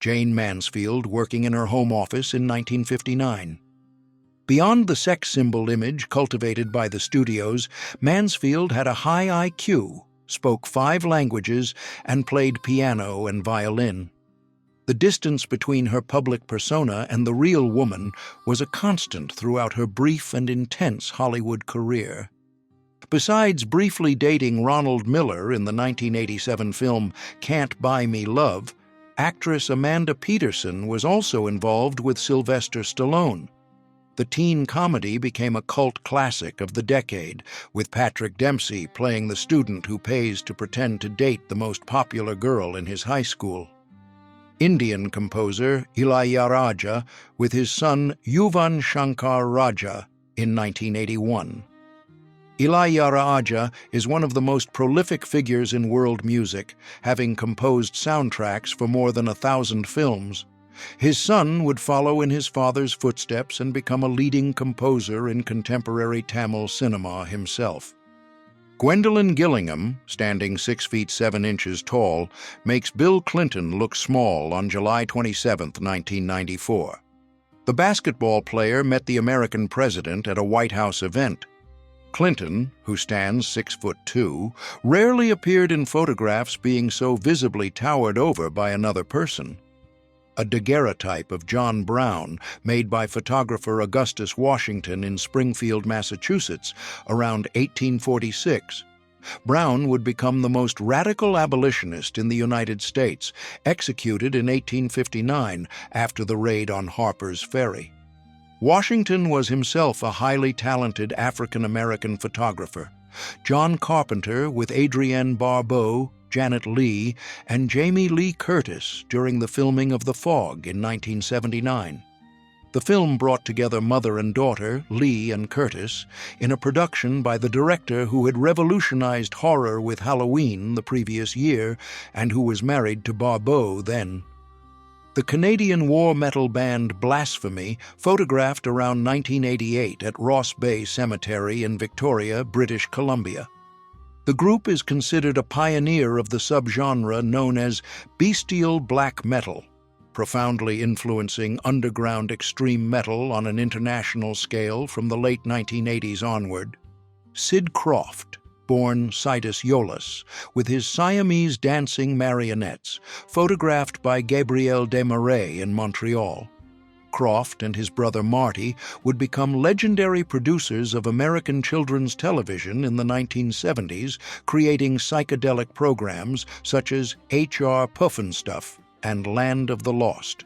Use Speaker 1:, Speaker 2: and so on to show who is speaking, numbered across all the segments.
Speaker 1: Jane Mansfield working in her home office in 1959. Beyond the sex symbol image cultivated by the studios, Mansfield had a high IQ, spoke 5 languages, and played piano and violin. The distance between her public persona and the real woman was a constant throughout her brief and intense Hollywood career. Besides briefly dating Ronald Miller in the 1987 film Can't Buy Me Love, actress Amanda Peterson was also involved with Sylvester Stallone. The teen comedy became a cult classic of the decade, with Patrick Dempsey playing the student who pays to pretend to date the most popular girl in his high school. Indian composer Ilayaraja with his son Yuvan Shankar Raja in 1981. Ilayaraja is one of the most prolific figures in world music, having composed soundtracks for more than 1,000 films. His son would follow in his father's footsteps and become a leading composer in contemporary Tamil cinema himself. Gwendolyn Gillingham, standing 6 feet 7 inches tall, makes Bill Clinton look small on July 27, 1994. The basketball player met the American president at a White House event. Clinton, who stands 6'2", rarely appeared in photographs being so visibly towered over by another person. A daguerreotype of John Brown, made by photographer Augustus Washington in Springfield, Massachusetts, around 1846. Brown would become the most radical abolitionist in the United States, executed in 1859 after the raid on Harper's Ferry. Washington was himself a highly talented African-American photographer. John Carpenter with Adrienne Barbeau, Janet Leigh, and Jamie Lee Curtis during the filming of The Fog in 1979. The film brought together mother and daughter, Leigh and Curtis, in a production by the director who had revolutionized horror with Halloween the previous year and who was married to Barbeau then. The Canadian war metal band Blasphemy photographed around 1988 at Ross Bay Cemetery in Victoria, British Columbia. The group is considered a pioneer of the subgenre known as bestial black metal, profoundly influencing underground extreme metal on an international scale from the late 1980s onward. Sid Croft, born Sidus Iolus, with his Siamese dancing marionettes, photographed by Gabriel Desmarais in Montreal. Croft and his brother Marty would become legendary producers of American children's television in the 1970s, creating psychedelic programs such as H.R. Pufnstuf and Land of the Lost.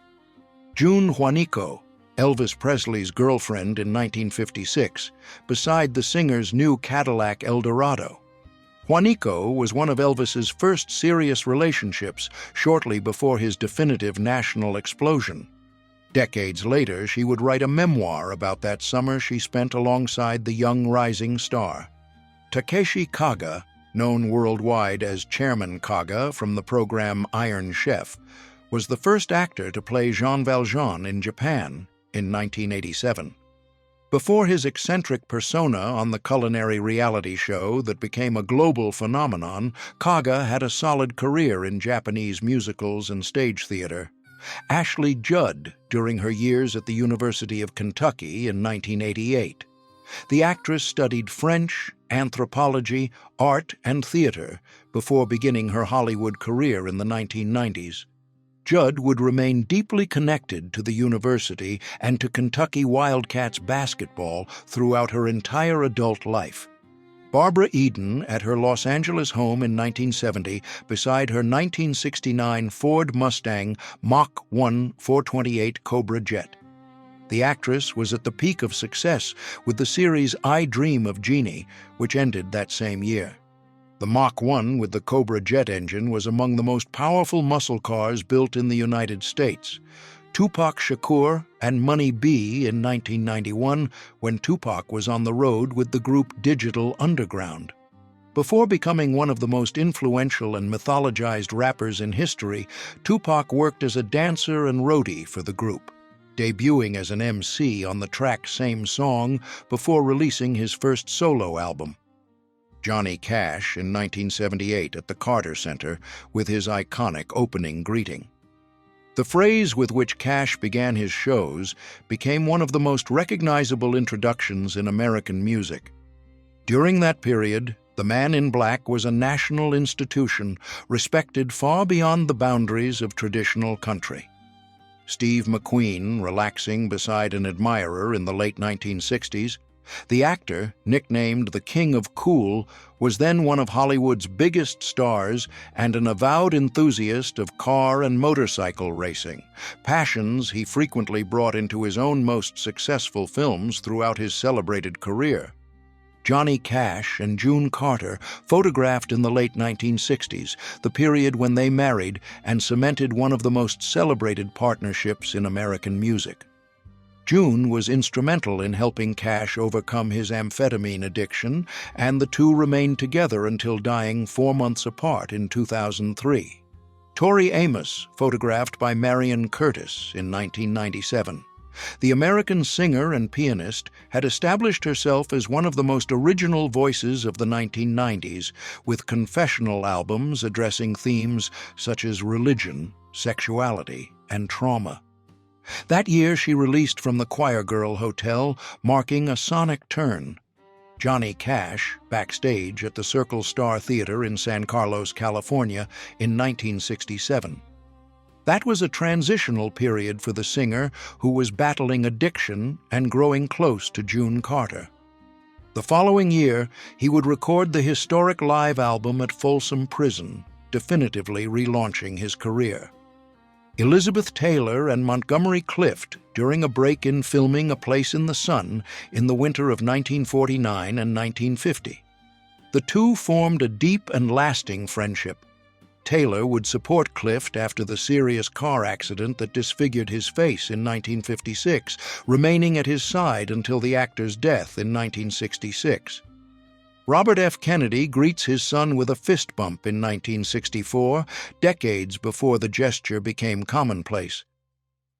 Speaker 1: June Juanico, Elvis Presley's girlfriend in 1956, beside the singer's new Cadillac Eldorado. Juanico was one of Elvis's first serious relationships shortly before his definitive national explosion. Decades later, she would write a memoir about that summer she spent alongside the young rising star. Takeshi Kaga, known worldwide as Chairman Kaga from the program Iron Chef, was the first actor to play Jean Valjean in Japan in 1987. Before his eccentric persona on the culinary reality show that became a global phenomenon, Kaga had a solid career in Japanese musicals and stage theater. Ashley Judd during her years at the University of Kentucky in 1988. The actress studied French, anthropology, art, and theater before beginning her Hollywood career in the 1990s. Judd would remain deeply connected to the university and to Kentucky Wildcats basketball throughout her entire adult life. Barbara Eden at her Los Angeles home in 1970 beside her 1969 Ford Mustang Mach 1 428 Cobra jet. The actress was at the peak of success with the series I Dream of Jeannie, which ended that same year. The Mach 1 with the Cobra jet engine was among the most powerful muscle cars built in the United States. Tupac Shakur and Money B in 1991 when Tupac was on the road with the group Digital Underground. Before becoming one of the most influential and mythologized rappers in history, Tupac worked as a dancer and roadie for the group, debuting as an MC on the track Same Song before releasing his first solo album. Johnny Cash in 1978 at the Carter Center with his iconic opening greeting. The phrase with which Cash began his shows became one of the most recognizable introductions in American music. During that period, the Man in Black was a national institution, respected far beyond the boundaries of traditional country. Steve McQueen relaxing beside an admirer in the late 1960s, the actor, nicknamed the King of Cool, was then one of Hollywood's biggest stars and an avowed enthusiast of car and motorcycle racing, passions he frequently brought into his own most successful films throughout his celebrated career. Johnny Cash and June Carter photographed in the late 1960s, the period when they married and cemented one of the most celebrated partnerships in American music. June was instrumental in helping Cash overcome his amphetamine addiction, and the two remained together until dying 4 months apart in 2003. Tori Amos photographed by Marion Curtis in 1997. The American singer and pianist had established herself as one of the most original voices of the 1990s, with confessional albums addressing themes such as religion, sexuality, and trauma. That year she released From the Choir Girl Hotel, marking a sonic turn. Johnny Cash, backstage at the Circle Star Theater in San Carlos, California, in 1967. That was a transitional period for the singer, who was battling addiction and growing close to June Carter. The following year, he would record the historic live album at Folsom Prison, definitively relaunching his career. Elizabeth Taylor and Montgomery Clift, during a break in filming A Place in the Sun in the winter of 1949 and 1950. The two formed a deep and lasting friendship. Taylor would support Clift after the serious car accident that disfigured his face in 1956, remaining at his side until the actor's death in 1966. Robert F. Kennedy greets his son with a fist bump in 1964, decades before the gesture became commonplace.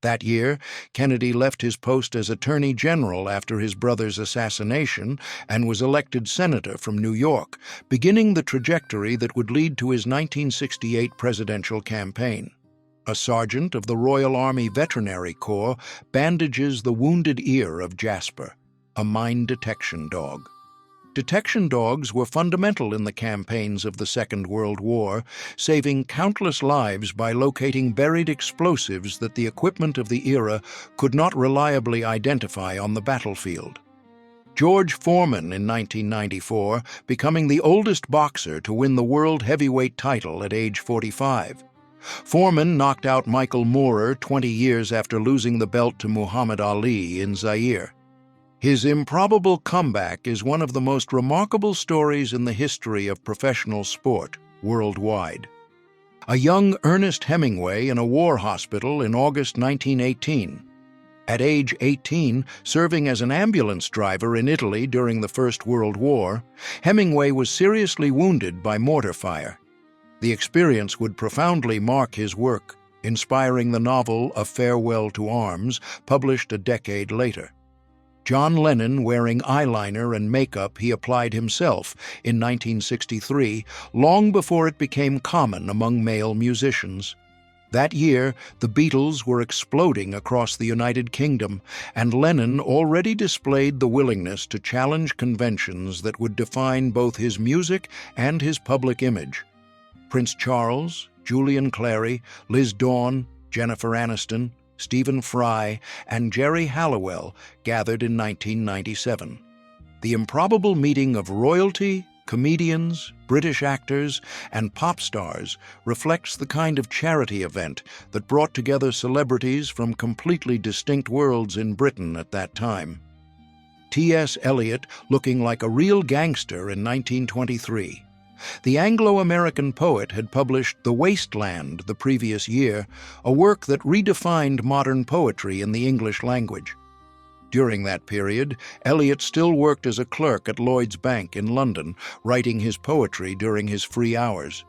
Speaker 1: That year, Kennedy left his post as Attorney General after his brother's assassination and was elected senator from New York, beginning the trajectory that would lead to his 1968 presidential campaign. A sergeant of the Royal Army Veterinary Corps bandages the wounded ear of Jasper, a mine detection dog. Detection dogs were fundamental in the campaigns of the Second World War, saving countless lives by locating buried explosives that the equipment of the era could not reliably identify on the battlefield. George Foreman in 1994, becoming the oldest boxer to win the world heavyweight title at age 45. Foreman knocked out Michael Moorer 20 years after losing the belt to Muhammad Ali in Zaire. His improbable comeback is one of the most remarkable stories in the history of professional sport worldwide. A young Ernest Hemingway in a war hospital in August 1918. At age 18, serving as an ambulance driver in Italy during the First World War, Hemingway was seriously wounded by mortar fire. The experience would profoundly mark his work, inspiring the novel A Farewell to Arms, published a decade later. John Lennon wearing eyeliner and makeup he applied himself in 1963, long before it became common among male musicians. That year, the Beatles were exploding across the United Kingdom, and Lennon already displayed the willingness to challenge conventions that would define both his music and his public image. Prince Charles, Julian Clary, Liz Dawn, Jennifer Aniston, Stephen Fry, and Jerry Halliwell gathered in 1997. The improbable meeting of royalty, comedians, British actors, and pop stars reflects the kind of charity event that brought together celebrities from completely distinct worlds in Britain at that time. T.S. Eliot looking like a real gangster in 1923. The Anglo-American poet had published The Wasteland the previous year, a work that redefined modern poetry in the English language. During that period, Eliot still worked as a clerk at Lloyd's Bank in London, writing his poetry during his free hours.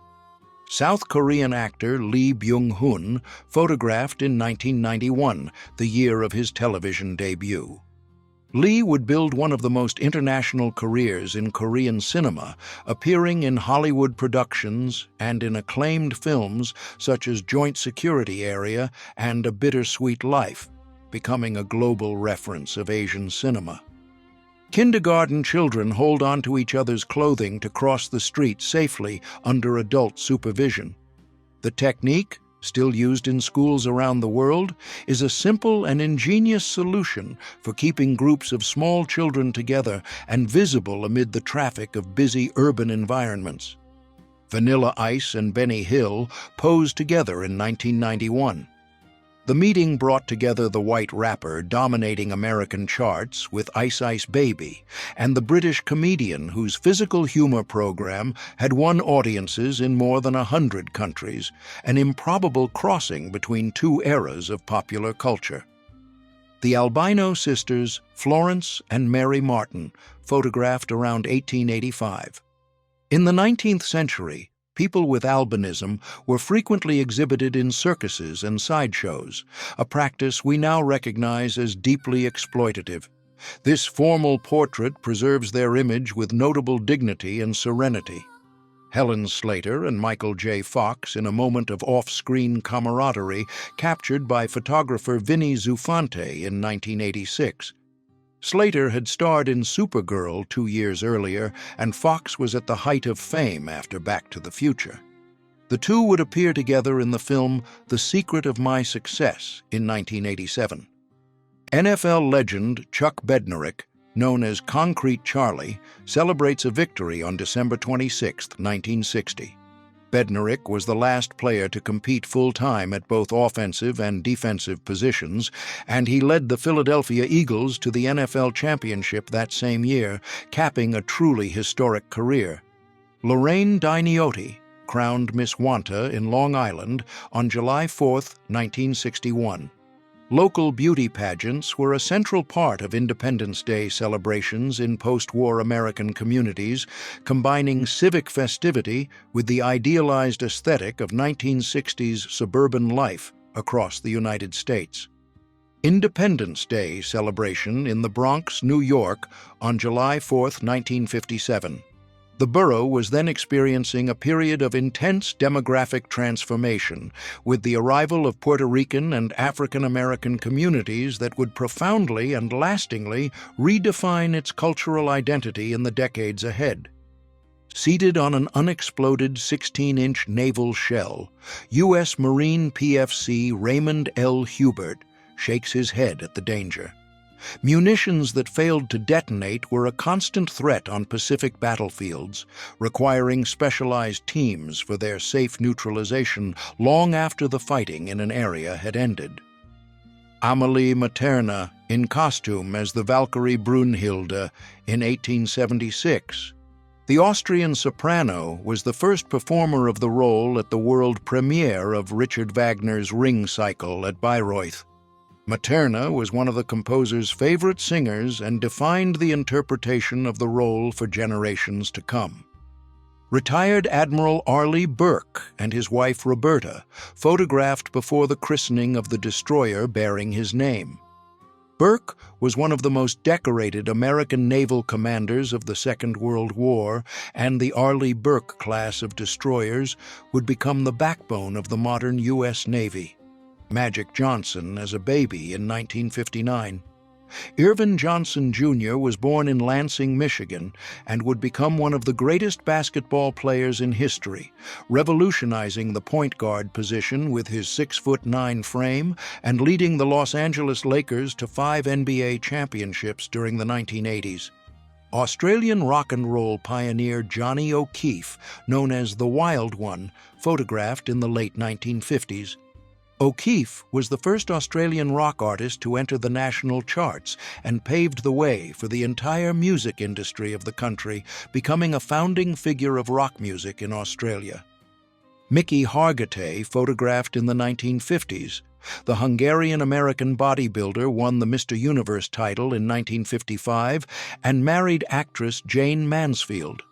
Speaker 1: South Korean actor Lee Byung-hun photographed in 1991, the year of his television debut. Lee would build one of the most international careers in Korean cinema, appearing in Hollywood productions and in acclaimed films such as Joint Security Area and A Bittersweet Life, becoming a global reference of Asian cinema. Kindergarten children hold onto each other's clothing to cross the street safely under adult supervision. The technique, still used in schools around the world, is a simple and ingenious solution for keeping groups of small children together and visible amid the traffic of busy urban environments. Vanilla Ice and Benny Hill posed together in 1991. The meeting brought together the white rapper dominating American charts with Ice Ice Baby and the British comedian whose physical humor program had won audiences in more than 100 countries, an improbable crossing between two eras of popular culture. The albino sisters Florence and Mary Martin, photographed around 1885. In the 19th century, people with albinism were frequently exhibited in circuses and sideshows, a practice we now recognize as deeply exploitative. This formal portrait preserves their image with notable dignity and serenity. Helen Slater and Michael J. Fox in a moment of off-screen camaraderie captured by photographer Vinnie Zufante in 1986. Slater had starred in Supergirl 2 years earlier, and Fox was at the height of fame after Back to the Future. The two would appear together in the film The Secret of My Success in 1987. NFL legend Chuck Bednarik, known as Concrete Charlie, celebrates a victory on December 26, 1960. Bednarik was the last player to compete full-time at both offensive and defensive positions, and he led the Philadelphia Eagles to the NFL championship that same year, capping a truly historic career. Lorraine Diniotti crowned Miss Wanta in Long Island on July 4, 1961. Local beauty pageants were a central part of Independence Day celebrations in post-war American communities, combining civic festivity with the idealized aesthetic of 1960s suburban life across the United States. Independence Day celebration in the Bronx, New York, on July 4, 1957. The borough was then experiencing a period of intense demographic transformation, with the arrival of Puerto Rican and African American communities that would profoundly and lastingly redefine its cultural identity in the decades ahead. Seated on an unexploded 16-inch naval shell, U.S. Marine PFC Raymond L. Hubert shakes his head at the danger. Munitions that failed to detonate were a constant threat on Pacific battlefields, requiring specialized teams for their safe neutralization long after the fighting in an area had ended. Amalie Materna, in costume as the Valkyrie Brunhilde in 1876. The Austrian soprano was the first performer of the role at the world premiere of Richard Wagner's Ring Cycle at Bayreuth. Materna was one of the composer's favorite singers and defined the interpretation of the role for generations to come. Retired Admiral Arleigh Burke and his wife Roberta, photographed before the christening of the destroyer bearing his name. Burke was one of the most decorated American naval commanders of the Second World War, and the Arleigh Burke class of destroyers would become the backbone of the modern U.S. Navy. Magic Johnson as a baby in 1959. Irvin Johnson Jr. was born in Lansing, Michigan, and would become one of the greatest basketball players in history, revolutionizing the point guard position with his 6'9" frame and leading the Los Angeles Lakers to 5 NBA championships during the 1980s. Australian rock and roll pioneer Johnny O'Keefe, known as the Wild One, photographed in the late 1950s. O'Keefe was the first Australian rock artist to enter the national charts and paved the way for the entire music industry of the country, becoming a founding figure of rock music in Australia. Mickey Hargitay, photographed in the 1950s. The Hungarian-American bodybuilder won the Mr. Universe title in 1955 and married actress Jane Mansfield.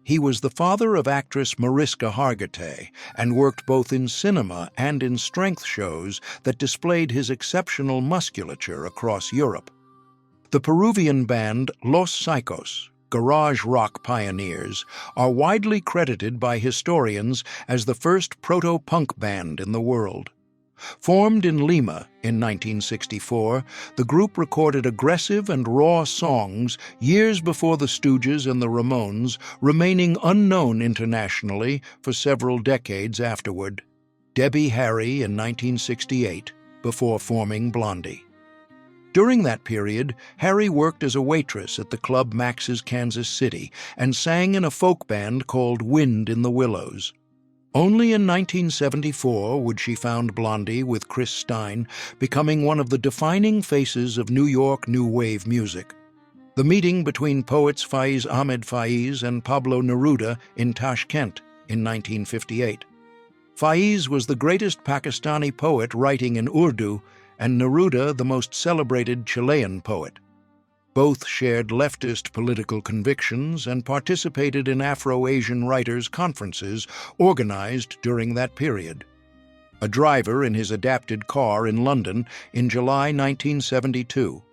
Speaker 1: He was the father of actress Mariska Hargitay and worked both in cinema and in strength shows that displayed his exceptional musculature across Europe. The Peruvian band Los Psychos, garage rock pioneers, are widely credited by historians as the first proto-punk band in the world. Formed in Lima in 1964, the group recorded aggressive and raw songs years before the Stooges and the Ramones, remaining unknown internationally for several decades afterward. Debbie Harry in 1968, before forming Blondie. During that period, Harry worked as a waitress at the club Max's Kansas City and sang in a folk band called Wind in the Willows. Only in 1974 would she found Blondie with Chris Stein, becoming one of the defining faces of New York new wave music. The meeting between poets Faiz Ahmed Faiz and Pablo Neruda in Tashkent in 1958. Faiz was the greatest Pakistani poet writing in Urdu, and Neruda the most celebrated Chilean poet. Both shared leftist political convictions and participated in Afro-Asian writers' conferences organized during that period. A driver in his adapted car in London in July 1972.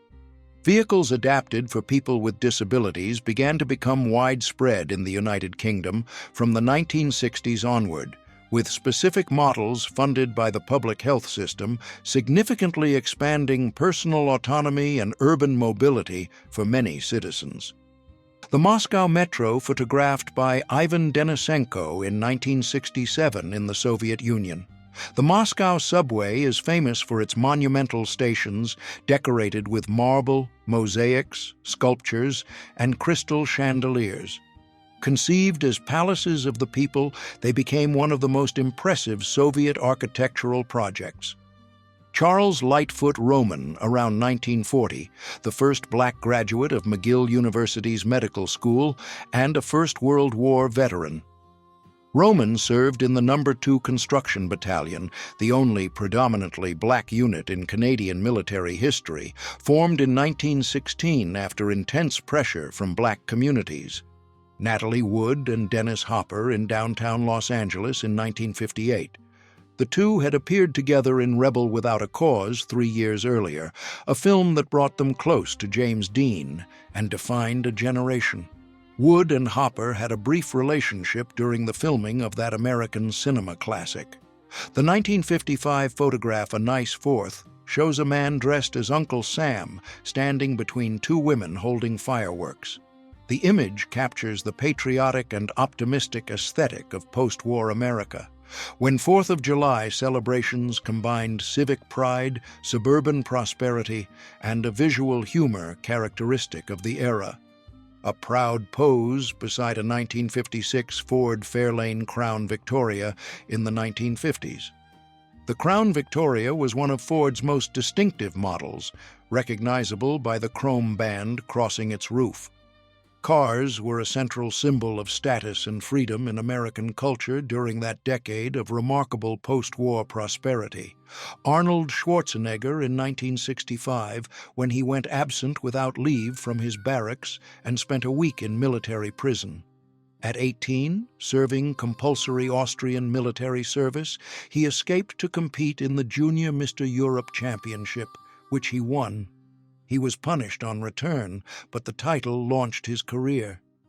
Speaker 1: Vehicles adapted for people with disabilities began to become widespread in the United Kingdom from the 1960s onward, with specific models funded by the public health system significantly expanding personal autonomy and urban mobility for many citizens. The Moscow Metro, photographed by Ivan Denisenko in 1967 in the Soviet Union. The Moscow subway is famous for its monumental stations decorated with marble, mosaics, sculptures, and crystal chandeliers. Conceived as palaces of the people, they became one of the most impressive Soviet architectural projects. Charles Lightfoot Roman, around 1940, the first black graduate of McGill University's medical school and a First World War veteran. Roman served in the No. 2 Construction Battalion, the only predominantly black unit in Canadian military history, formed in 1916 after intense pressure from black communities. Natalie Wood and Dennis Hopper in downtown Los Angeles in 1958. The two had appeared together in Rebel Without a Cause 3 years earlier, a film that brought them close to James Dean and defined a generation. Wood and Hopper had a brief relationship during the filming of that American cinema classic. The 1955 photograph A Nice Fourth shows a man dressed as Uncle Sam standing between two women holding fireworks. The image captures the patriotic and optimistic aesthetic of post-war America, when 4th of July celebrations combined civic pride, suburban prosperity, and a visual humor characteristic of the era. A proud pose beside a 1956 Ford Fairlane Crown Victoria in the 1950s. The Crown Victoria was one of Ford's most distinctive models, recognizable by the chrome band crossing its roof. Cars were a central symbol of status and freedom in American culture during that decade of remarkable post-war prosperity. Arnold Schwarzenegger in 1965, when he went absent without leave from his barracks and spent a week in military prison. At 18, serving compulsory Austrian military service, he escaped to compete in the Junior Mr. Europe Championship, which he won. He was punished on return, but the title launched his career.